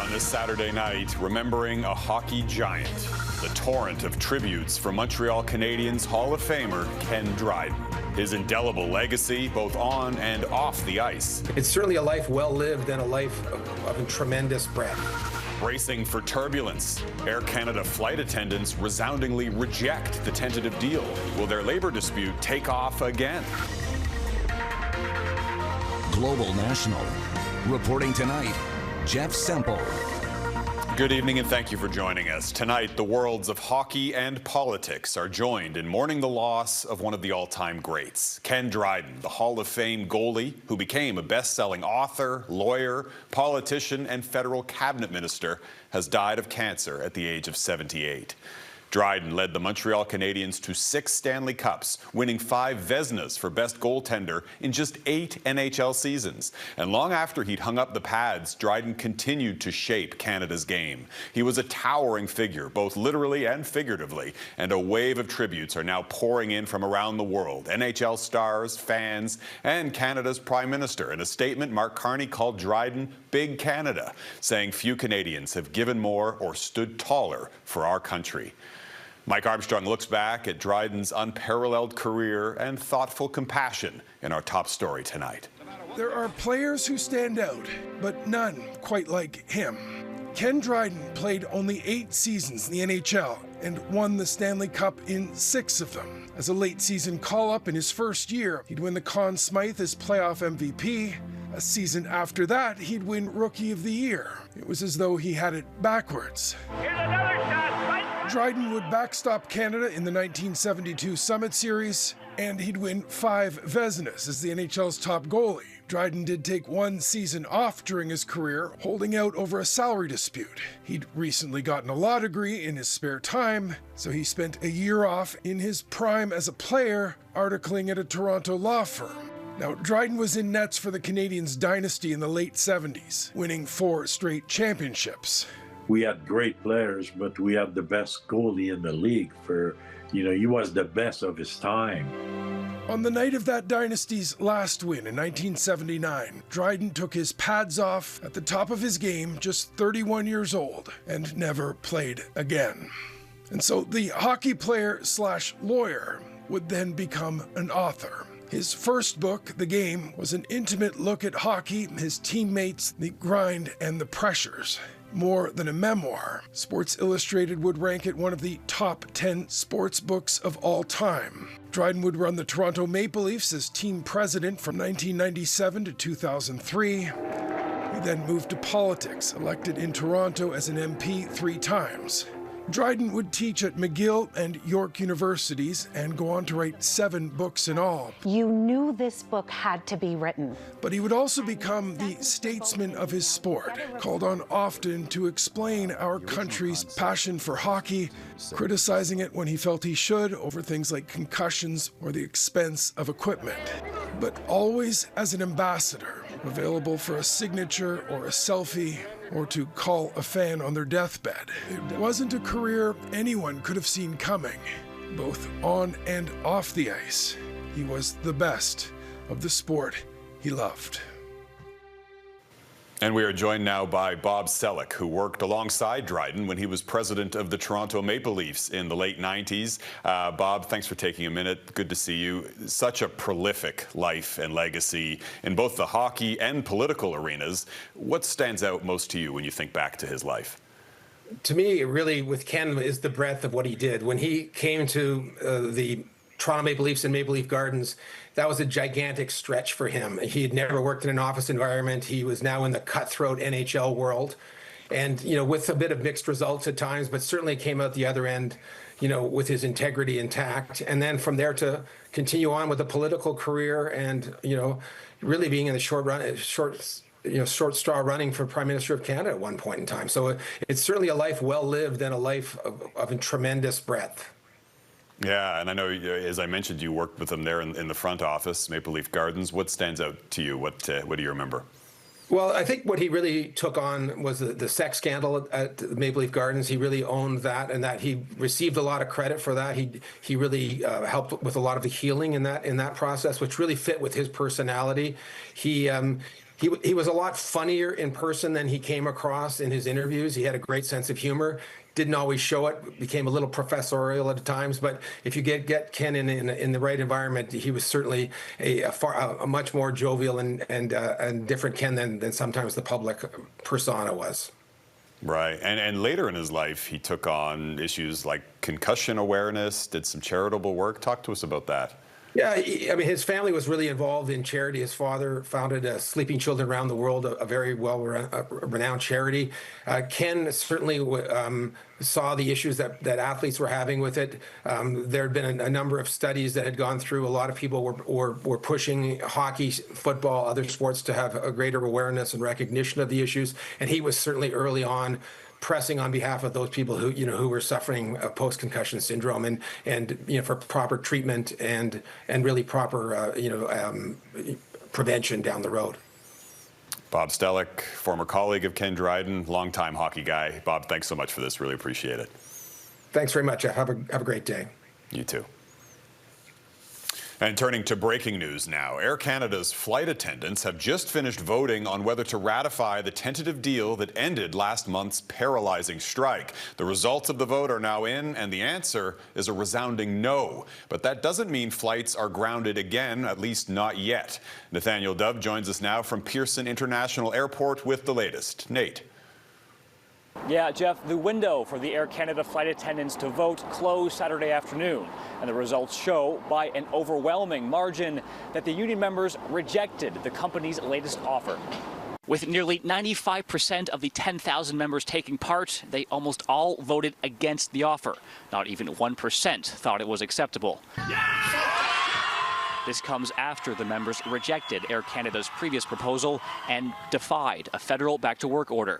on this Saturday night, remembering a hockey giant, the torrent of tributes from Montreal Canadiens Hall of Famer Ken Dryden. His indelible legacy, both on and off the ice. It's certainly a life well lived and a life of tremendous breadth. Bracing for turbulence, Air Canada flight attendants resoundingly reject the tentative deal. Will their labor dispute take off again? Global National. Reporting tonight, Jeff Semple. Good evening and thank you for joining us. Tonight, the worlds of hockey and politics are joined in mourning the loss of one of the all-time greats, Ken Dryden, the Hall of Fame goalie who became a best-selling author, lawyer, politician, and federal cabinet minister, has died of cancer at the age of 78. Dryden led the Montreal Canadiens to 6 Stanley Cups, winning 5 Vezinas for best goaltender in just 8 NHL seasons. And long after he'd hung up the pads, Dryden continued to shape Canada's game. He was a towering figure, both literally and figuratively, and a wave of tributes are now pouring in from around the world. NHL stars, fans, and Canada's Prime Minister. In a statement, Mark Carney called Dryden Big Canada, saying few Canadians have given more or stood taller for our country. Mike Armstrong looks back at Dryden's unparalleled career and thoughtful compassion in our top story tonight. There are players who stand out, but none quite like him. Ken Dryden played only 8 seasons in the NHL and won the Stanley Cup in 6 of them. As a late season call-up in his first year, he'd win the Conn Smythe as playoff MVP. A season after that, he'd win Rookie of the Year. It was as though he had it backwards. Here's another shot. Dryden would backstop Canada in the 1972 Summit Series, and he'd win 5 Vezinas as the NHL's top goalie. Dryden did take 1 season off during his career, holding out over a salary dispute. He'd recently gotten a law degree in his spare time, so he spent a year off in his prime as a player, articling at a Toronto law firm. Now, Dryden was in nets for the Canadiens dynasty in the late 70s, winning 4 straight championships. We had great players, but we had the best goalie in the league he was the best of his time. On the night of that dynasty's last win in 1979, Dryden took his pads off at the top of his game, just 31 years old, and never played again. And so the hockey player/lawyer would then become an author. His first book, The Game, was an intimate look at hockey, his teammates, the grind, and the pressures. More than a memoir, Sports Illustrated would rank it one of the top 10 sports books of all time. Dryden would run the Toronto Maple Leafs as team president from 1997 to 2003. He then moved to politics, elected in Toronto as an MP 3 times. Dryden would teach at McGill and York universities and go on to write 7 books in all. You knew this book had to be written. But he would also become the statesman of his sport, called on often to explain our country's passion for hockey, criticizing it when he felt he should over things like concussions or the expense of equipment. But always as an ambassador, available for a signature or a selfie, or to call a fan on their deathbed. It wasn't a career anyone could have seen coming, both on and off the ice. He was the best of the sport he loved. And we are joined now by Bob Selleck, who worked alongside Dryden when he was president of the Toronto Maple Leafs in the late 90s. Bob, thanks for taking a minute. Good to see you. Such a prolific life and legacy in both the hockey and political arenas. What stands out most to you when you think back to his life? To me, really, with Ken, is the breadth of what he did. When he came to the Toronto Maple Leafs and Maple Leaf Gardens, that was a gigantic stretch for him. He had never worked in an office environment. He was now in the cutthroat NHL world. And, with a bit of mixed results at times, but certainly came out the other end, with his integrity intact. And then from there to continue on with a political career and, really being in the short straw running for Prime Minister of Canada at one point in time. So it's certainly a life well lived and a life of tremendous breadth. Yeah, and I know, as I mentioned, you worked with him there in the front office, Maple Leaf Gardens. What stands out to you? What do you remember? Well, I think what he really took on was the sex scandal at the Maple Leaf Gardens. He really owned that, and that he received a lot of credit for that. He really helped with a lot of the healing in that process, which really fit with his personality. He He was a lot funnier in person than he came across in his interviews. He had a great sense of humor. Didn't always show it. Became a little professorial at times. But if you get Ken in the right environment, he was certainly a much more jovial and different Ken than sometimes the public persona was. Right. And later in his life, he took on issues like concussion awareness, did some charitable work. Talk to us about that. Yeah, I mean, his family was really involved in charity. His father founded Sleeping Children Around the World, a very well-renowned charity. Ken certainly saw the issues that athletes were having with it. There had been a number of studies that had gone through. A lot of people were pushing hockey, football, other sports to have a greater awareness and recognition of the issues. And he was certainly early on pressing on behalf of those people who were suffering post-concussion syndrome and for proper treatment and really proper prevention down the road. Bob Stellick, former colleague of Ken Dryden, longtime hockey guy. Bob, thanks so much for this. Really appreciate it. Thanks very much, Jeff. Have a great day. You too. And turning to breaking news now, Air Canada's flight attendants have just finished voting on whether to ratify the tentative deal that ended last month's paralyzing strike. The results of the vote are now in, and the answer is a resounding no. But that doesn't mean flights are grounded again, at least not yet. Nathaniel Dove joins us now from Pearson International Airport with the latest. Nate. Yeah, Jeff, the window for the Air Canada flight attendants to vote closed Saturday afternoon, and the results show by an overwhelming margin that the union members rejected the company's latest offer. With nearly 95% of the 10,000 members taking part, they almost all voted against the offer. Not even 1% thought it was acceptable. This comes after the members rejected Air Canada's previous proposal and defied a federal back-to-work order.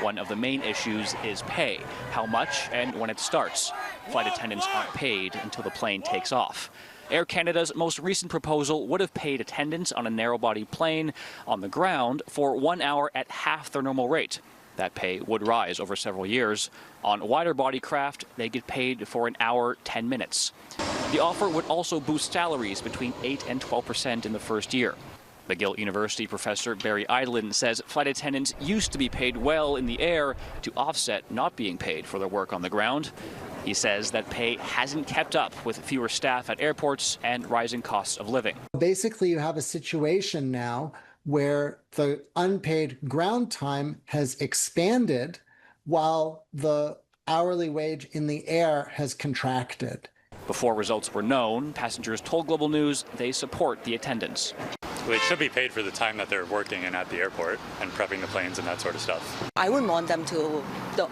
One of the main issues is pay, how much and when it starts. Flight attendants aren't paid until the plane takes off. Air Canada's most recent proposal would have paid attendants on a narrow-body plane on the ground for 1 hour at half their normal rate. That pay would rise over several years. On wider-body craft, they get paid for an hour, 10 minutes. The offer would also boost salaries between 8 and 12% in the first year. McGill University professor Barry Idlin says flight attendants used to be paid well in the air to offset not being paid for their work on the ground. He says that pay hasn't kept up with fewer staff at airports and rising costs of living. Basically, you have a situation now where the unpaid ground time has expanded while the hourly wage in the air has contracted. Before results were known, passengers told Global News they support the attendants. They should be paid for the time that they're working and at the airport and prepping the planes and that sort of stuff. I wouldn't want them to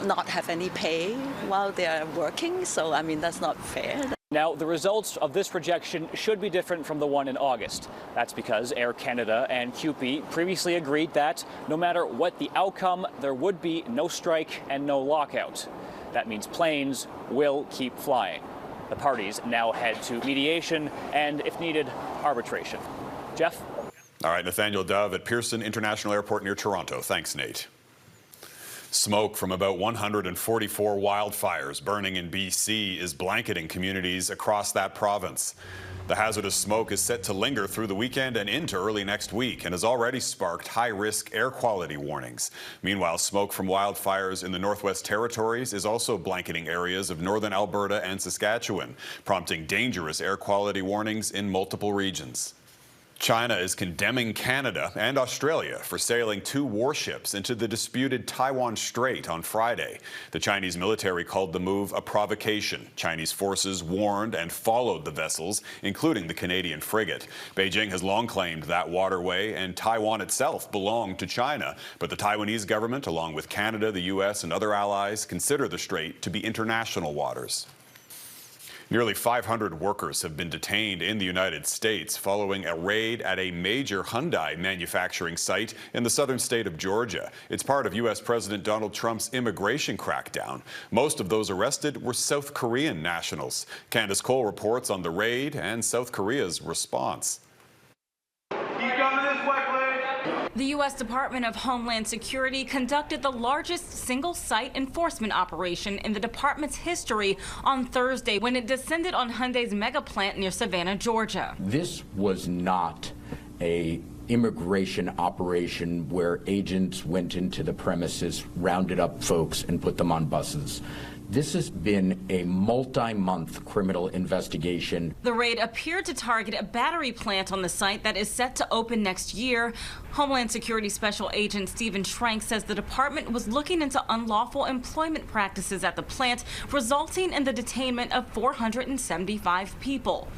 not have any pay while they're working, so I mean that's not fair. Now, the results of this rejection should be different from the one in August. That's because Air Canada and CUPE previously agreed that no matter what the outcome, there would be no strike and no lockout. That means planes will keep flying. The parties now head to mediation and, if needed, arbitration. Jeff? All right, Nathaniel Dove at Pearson International Airport near Toronto. Thanks, Nate. Smoke from about 144 wildfires burning in BC is blanketing communities across that province. The hazardous smoke is set to linger through the weekend and into early next week and has already sparked high-risk air quality warnings. Meanwhile, smoke from wildfires in the Northwest Territories is also blanketing areas of northern Alberta and Saskatchewan, prompting dangerous air quality warnings in multiple regions. China is condemning Canada and Australia for sailing 2 warships into the disputed Taiwan Strait on Friday. The Chinese military called the move a provocation. Chinese forces warned and followed the vessels, including the Canadian frigate. Beijing has long claimed that waterway and Taiwan itself belong to China, but the Taiwanese government, along with Canada, the U.S., and other allies, consider the strait to be international waters. Nearly 500 workers have been detained in the United States following a raid at a major Hyundai manufacturing site in the southern state of Georgia. It's part of U.S. President Donald Trump's immigration crackdown. Most of those arrested were South Korean nationals. Candace Cole reports on the raid and South Korea's response. The U.S. Department of Homeland Security conducted the largest single-site enforcement operation in the department's history on Thursday when it descended on Hyundai's mega plant near Savannah, Georgia. This was not a immigration operation where agents went into the premises, rounded up folks, and put them on buses. This has been a multi-month criminal investigation. The raid appeared to target a battery plant on the site that is set to open next year. Homeland Security Special Agent Stephen Schrank says the department was looking into unlawful employment practices at the plant, resulting in the detainment of 475 people.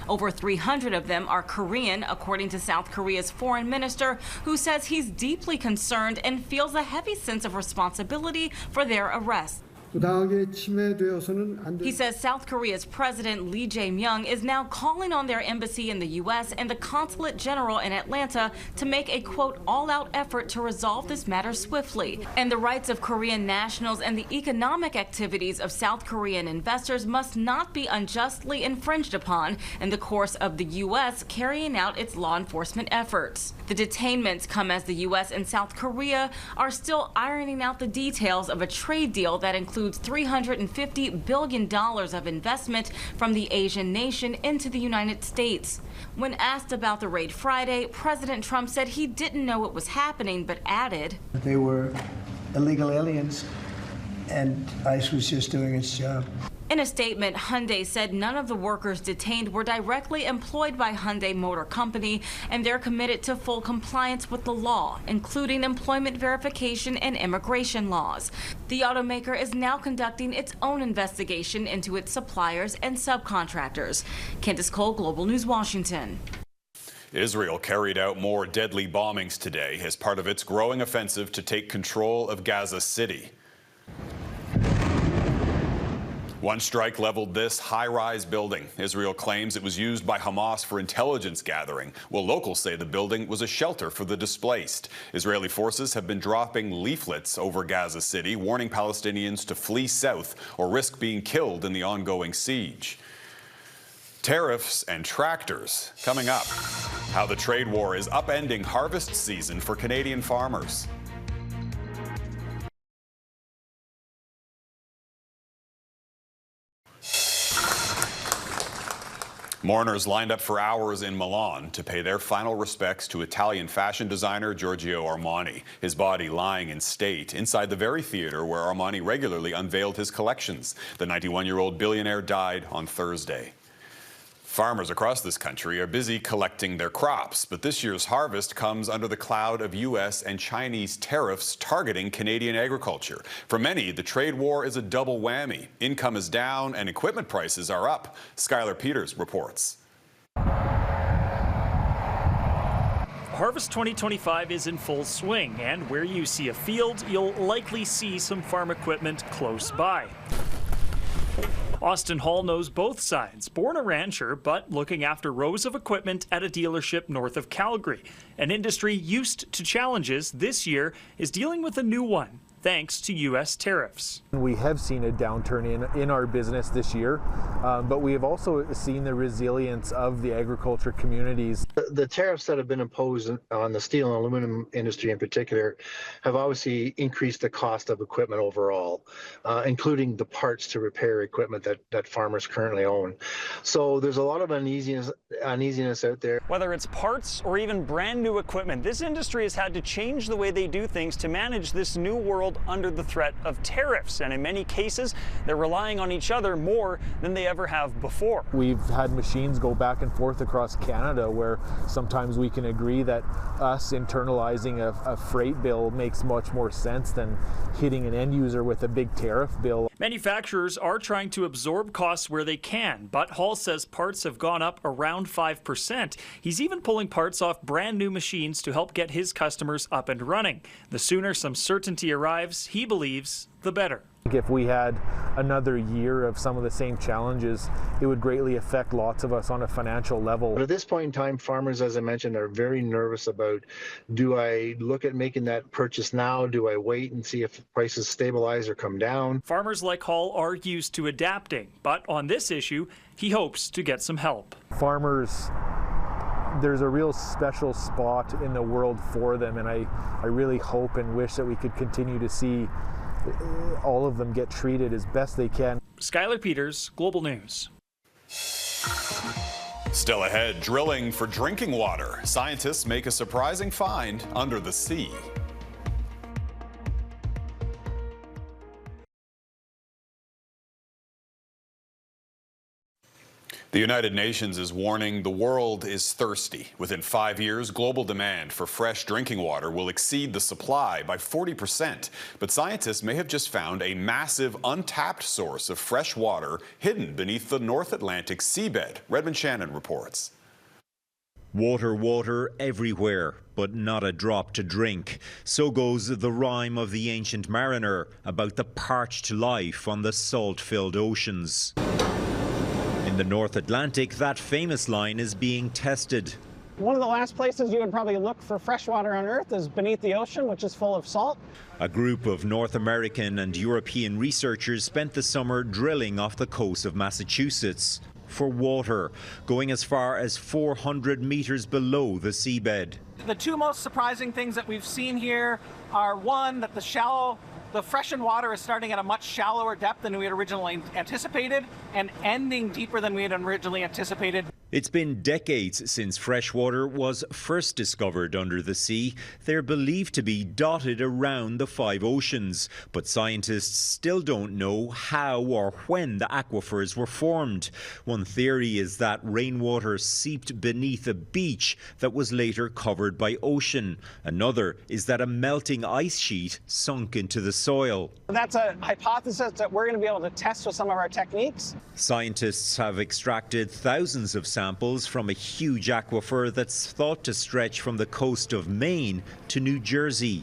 Over 300 of them are Korean, according to South Korea's foreign minister, who says he's deeply concerned and feels a heavy sense of responsibility for their arrest. He says South Korea's President Lee Jae-myung is now calling on their embassy in the U.S. and the Consulate General in Atlanta to make a, quote, all-out effort to resolve this matter swiftly. And the rights of Korean nationals and the economic activities of South Korean investors must not be unjustly infringed upon in the course of the U.S. carrying out its law enforcement efforts. The detainments come as the U.S. and South Korea are still ironing out the details of a trade deal that includes $350 billion of investment from the Asian nation into the United States. When asked about the raid Friday, President Trump said he didn't know it was happening, but added, "They were illegal aliens, and ICE was just doing its job." In a statement, Hyundai said none of the workers detained were directly employed by Hyundai Motor Company, and they're committed to full compliance with the law, including employment verification and immigration laws. The automaker is now conducting its own investigation into its suppliers and subcontractors. Candace Cole, Global News, Washington. Israel carried out more deadly bombings today as part of its growing offensive to take control of Gaza City. One strike leveled this high-rise building. Israel claims it was used by Hamas for intelligence gathering, while locals say the building was a shelter for the displaced. Israeli forces have been dropping leaflets over Gaza City, warning Palestinians to flee south or risk being killed in the ongoing siege. Tariffs and tractors coming up. How the trade war is upending harvest season for Canadian farmers. Mourners lined up for hours in Milan to pay their final respects to Italian fashion designer Giorgio Armani, his body lying in state inside the very theater where Armani regularly unveiled his collections. The 91-year-old billionaire died on Thursday. Farmers across this country are busy collecting their crops, but this year's harvest comes under the cloud of U.S. and Chinese tariffs targeting Canadian agriculture. For many, the trade war is a double whammy. Income is down and equipment prices are up. Skylar Peters reports. Harvest 2025 is in full swing, and where you see a field, you'll likely see some farm equipment close by. Austin Hall knows both sides. Born a rancher, but looking after rows of equipment at a dealership north of Calgary. An industry used to challenges this year is dealing with a new one, thanks to U.S. tariffs. We have seen a downturn in our business this year, but we have also seen the resilience of the agriculture communities. The tariffs that have been imposed on the steel and aluminum industry in particular have obviously increased the cost of equipment overall, including the parts to repair equipment that farmers currently own. So there's a lot of uneasiness out there. Whether it's parts or even brand new equipment, this industry has had to change the way they do things to manage this new world under the threat of tariffs, and in many cases they're relying on each other more than they ever have before. We've had machines go back and forth across Canada where sometimes we can agree that us internalizing a freight bill makes much more sense than hitting an end user with a big tariff bill. Manufacturers are trying to absorb costs where they can, but Hall says parts have gone up around 5%. He's even pulling parts off brand new machines to help get his customers up and running. The sooner some certainty arrives, he believes, the better. If we had another year of some of the same challenges, it would greatly affect lots of us on a financial level. But at this point in time, farmers, as I mentioned, are very nervous about, do I look at making that purchase now? Do I wait and see if prices stabilize or come down? Farmers like Hall are used to adapting, but on this issue, he hopes to get some help. Farmers, there's a real special spot in the world for them, and I really hope and wish that we could continue to see all of them get treated as best they can. Skylar Peters, Global News. Still ahead, drilling for drinking water. Scientists make a surprising find under the sea. The United Nations is warning the world is thirsty. Within 5 years, global demand for fresh drinking water will exceed the supply by 40%. But scientists may have just found a massive untapped source of fresh water hidden beneath the North Atlantic seabed. Redmond Shannon reports. Water, water everywhere, but not a drop to drink. So goes the rhyme of the ancient mariner about the parched life on the salt-filled oceans. In the North Atlantic, that famous line is being tested. One of the last places you would probably look for fresh water on Earth is beneath the ocean, which is full of salt. A group of North American and European researchers spent the summer drilling off the coast of Massachusetts for water, going as far as 400 meters below the seabed. The two most surprising things that we've seen here are, one, that the freshened water is starting at a much shallower depth than we had originally anticipated and ending deeper than we had originally anticipated. It's been decades since fresh water was first discovered under the sea. They're believed to be dotted around the 5 oceans, but scientists still don't know how or when the aquifers were formed. One theory is that rainwater seeped beneath a beach that was later covered by ocean. Another is that a melting ice sheet sunk into the soil. That's a hypothesis that we're going to be able to test with some of our techniques. Scientists have extracted thousands of samples from a huge aquifer that's thought to stretch from the coast of Maine to New Jersey.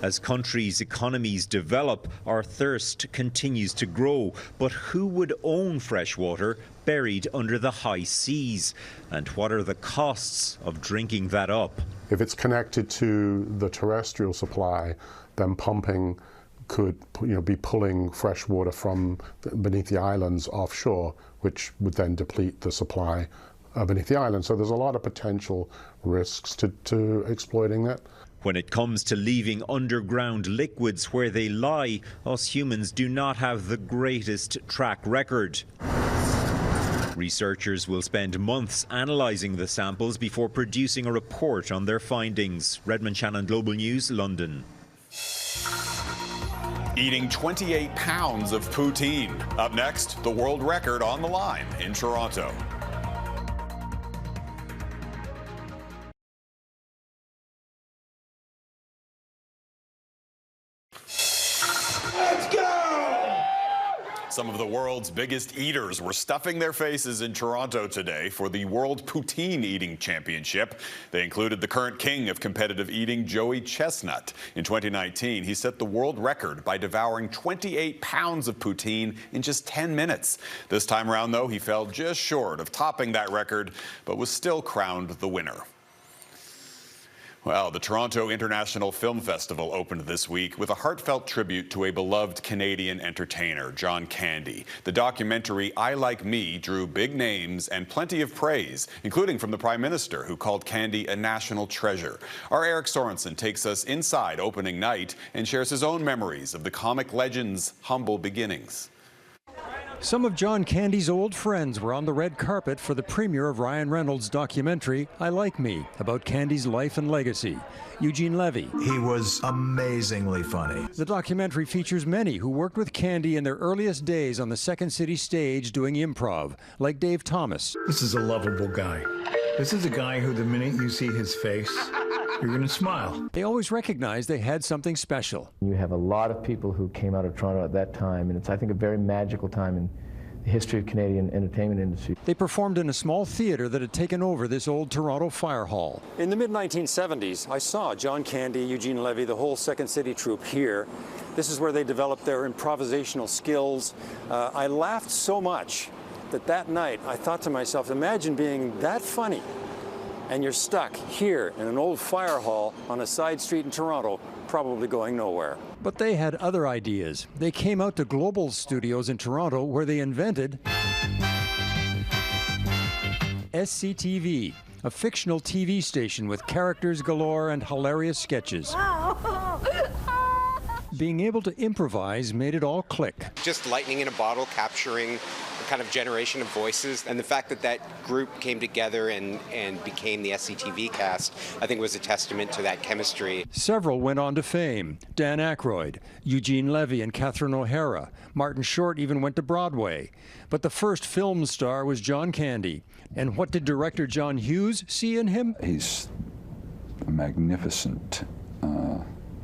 As countries' economies develop, our thirst continues to grow. But who would own fresh water buried under the high seas? And what are the costs of drinking that up? If it's connected to the terrestrial supply, then pumping could be pulling fresh water from beneath the islands offshore, which would then deplete the supply beneath the island. So there's a lot of potential risks to exploiting that. When it comes to leaving underground liquids where they lie, us humans do not have the greatest track record. Researchers will spend months analysing the samples before producing a report on their findings. Redmond Shannon, Global News, London. Eating 28 pounds of poutine. Up next, the world record on the line in Toronto. Let's go! Some of the world's biggest eaters were stuffing their faces in Toronto today for the World Poutine Eating Championship. They included the current king of competitive eating, Joey Chestnut. In 2019, he set the world record by devouring 28 pounds of poutine in just 10 minutes. This time around, though, he fell just short of topping that record, but was still crowned the winner. Well, the Toronto International Film Festival opened this week with a heartfelt tribute to a beloved Canadian entertainer, John Candy. The documentary I Like Me drew big names and plenty of praise, including from the Prime Minister, who called Candy a national treasure. Our Eric Sorensen takes us inside opening night and shares his own memories of the comic legend's humble beginnings. Some of John Candy's old friends were on the red carpet for the premiere of Ryan Reynolds' documentary, I Like Me, about Candy's life and legacy. Eugene Levy. He was amazingly funny. The documentary features many who worked with Candy in their earliest days on the Second City stage doing improv, like Dave Thomas. This is a lovable guy. This is a guy who, the minute you see his face, you're going to smile. They always recognized they had something special. You have a lot of people who came out of Toronto at that time, and it's, I think, a very magical time in the history of Canadian entertainment industry. They performed in a small theater that had taken over this old Toronto fire hall. In the mid-1970s, I saw John Candy, Eugene Levy, the whole Second City troupe here. This is where they developed their improvisational skills. I laughed so much that night I thought to myself, imagine being that funny and you're stuck here in an old fire hall on a side street in Toronto, probably going nowhere. But they had other ideas. They came out to Global Studios in Toronto, where they invented SCTV, a fictional TV station with characters galore and hilarious sketches. Being able to improvise made it all click. Just lightning in a bottle, capturing the kind of generation of voices. And the fact that that group came together and became the SCTV cast, I think was a testament to that chemistry. Several went on to fame. Dan Aykroyd, Eugene Levy and Catherine O'Hara. Martin Short even went to Broadway. But the first film star was John Candy. And what did director John Hughes see in him? He's a magnificent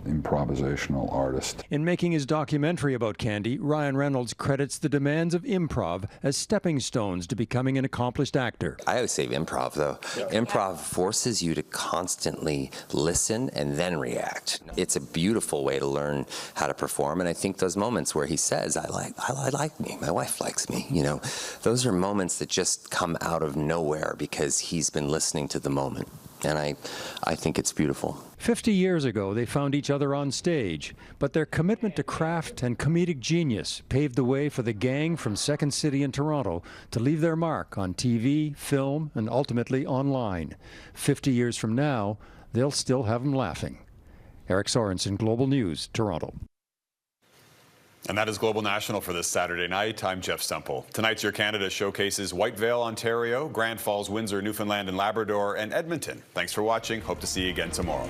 improvisational artist. In making his documentary about Candy, Ryan Reynolds credits the demands of improv as stepping stones to becoming an accomplished actor. I always say improv, though. Yeah. Improv forces you to constantly listen and then react. It's a beautiful way to learn how to perform, and I think those moments where he says, I like me, my wife likes me, you know, those are moments that just come out of nowhere because he's been listening to the moment. And I think it's beautiful. 50 years ago, they found each other on stage, but their commitment to craft and comedic genius paved the way for the gang from Second City in Toronto to leave their mark on TV, film, and ultimately online. 50 years from now, they'll still have them laughing. Eric Sorensen, Global News, Toronto. And that is Global National for this Saturday night. I'm Jeff Semple. Tonight's Your Canada showcases Whitevale, Ontario, Grand Falls, Windsor, Newfoundland and Labrador, and Edmonton. Thanks for watching. Hope to see you again tomorrow.